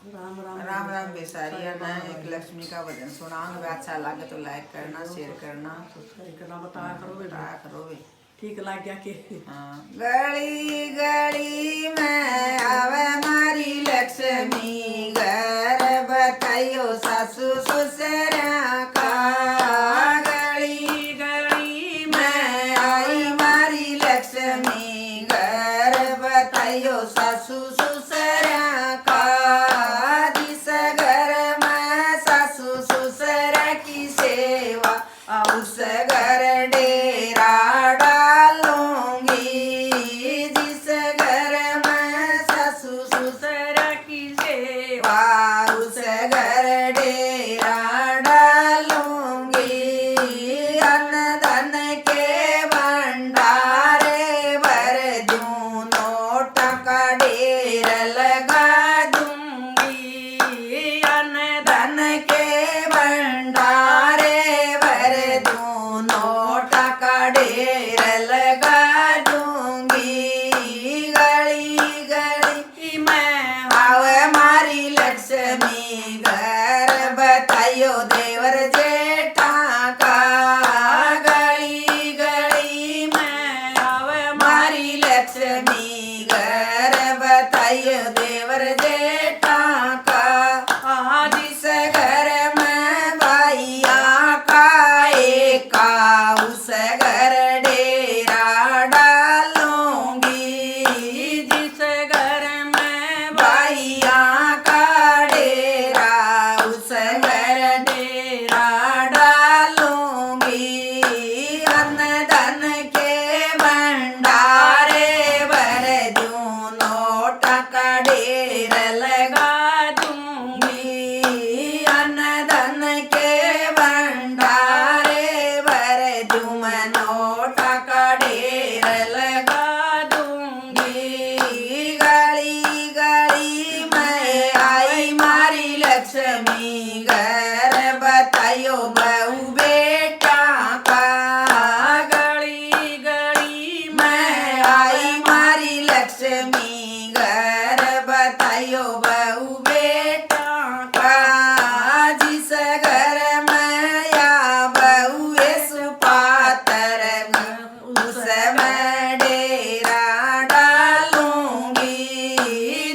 राम राम राम राम बेसारिया ना एक लक्ष्मी का भजन सुनाओ। अच्छा लगे तो लाइक करना, शेयर करना, सब्सक्राइब करना, बताया करो बे, बताया करो बे। ठीक लग गया के। हाँ। गली गली में आवे मारी लक्ष्मी, घर बताइयो सासू ससुरा का। गली गली में आई मारी लक्ष्मी, घर बताइयो सासू ससुरा का। जिस घर में सासू ससुरा की सेवा, उस घर डेरा डालूंगी। जिस घर में सासू ससुर की सेवा, उस घर डेरा डालूंगी। अन्न धन के भंडारे भर दूं, नोट का ढेर लगा दूंगी। अन्न धन के भंडारे भर दूं, नोट का ढेर लगा दूंगी। गली गली में आवे मारी लक्ष्मी, घर बताइयो देवर जेठा का। गली गली में आवे मारी लक्ष्मी, घर बताइयो देवर जेठा का। जिस घर में भैया का एका, उस घर डेरा डालूंगी। जिस घर में भैया का डेरा, उस घर डेरा डालूंगी। अन्न धन के भंडारे भर दूं, नोट का ढेर लगा दूंगी। अन्न धन के भंडारे भर दूं, नोट का ढेर लगा दूंगी। गली गली में आई मारी लक्ष्मी, घर बताइयो बहू बेटा का। गली गली में आई मारी लक्ष्मी, घर बताइयो बहू बेटा का। जिस घर में या बहू सुपातर, उस में डेरा डालूंगी।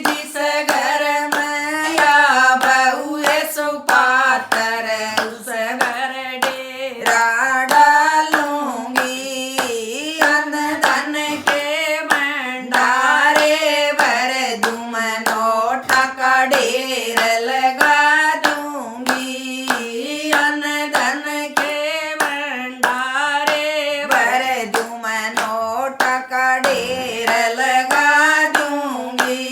जिस घर में या बहू सुपातर, उस घर डेरा डालूंगी। अन्न धन के भंडारे भर दूं, नोट का ढेर लगा दूंगी। अन्न धन के भंडारे भर दूं, नोट का ढेर लगा दूंगी।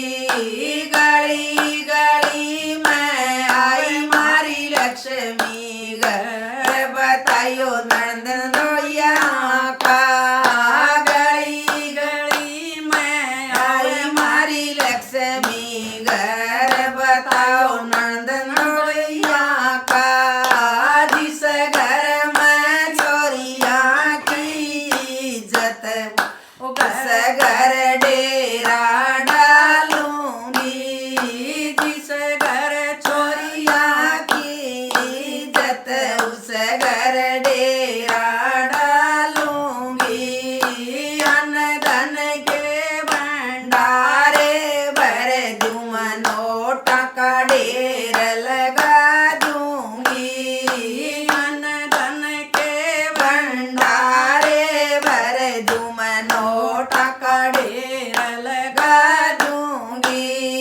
गली गली में आई मारी लक्ष्मी, घर बताइयो नंद नोया का। गली गली में आई मारी लक्ष्मी, घर बताओ नंद नोया का। जिस घर में छोरिया की इज्जत, उस घर डेरा डालूंगी। जिस घर छोरिया की इज्जत, उस घर डेरा डालूंगी। अन्न धन के भंडारे भर दूं, नोट का ढेर लगा दूंगी। अन्न धन के भंडारे भर दूं, नोट का ढेर लगा दूंगी।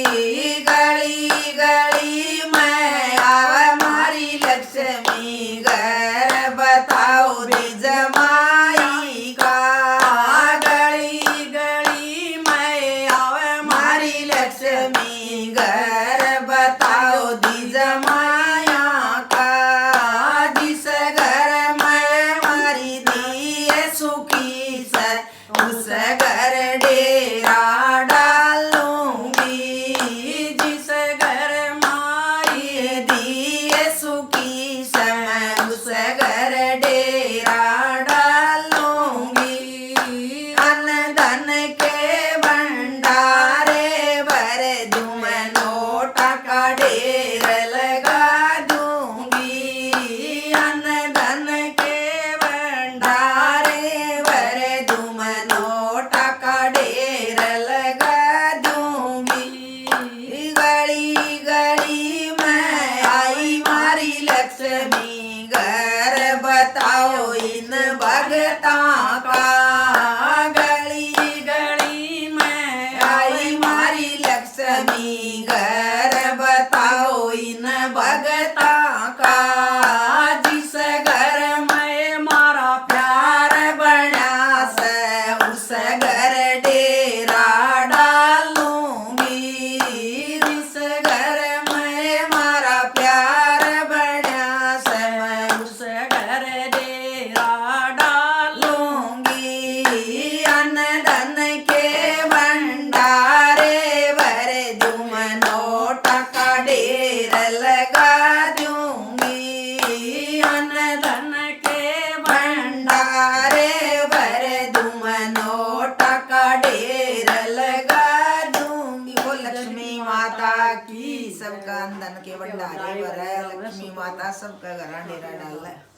गली गली में आवे मारी लक्ष्मी, घर बताओ दिज माई का। गली गली में आवे मारी लक्ष्मी, घर बताओ दिज माया का। जिस घर में मारी दिए सुखी से, उस घर डेरा डालूंगी। जिस घर मारी दिए सुखी से, उस घर डेरा डालूंगी। अन्न धन के भंडारे भर दूं, नोट घर बताओ इन भगता का, जिस घर में मारा प्यार बना से उस घर डेरा डालूंगी, जिस घर में मारा प्यार बना से मैं उस घर डेरा डालूंगी, अन्न धन के भंडारे भर दूं मैं नोट का ढेर लगा दूंगी, अन्न धन के भंडारे भर दूं मैं नोट का ढेर लगा दूंगी। वो लक्ष्मी माता की सबका धन के भंडारे भर है, लक्ष्मी माता सबका घर डेरा डाल है।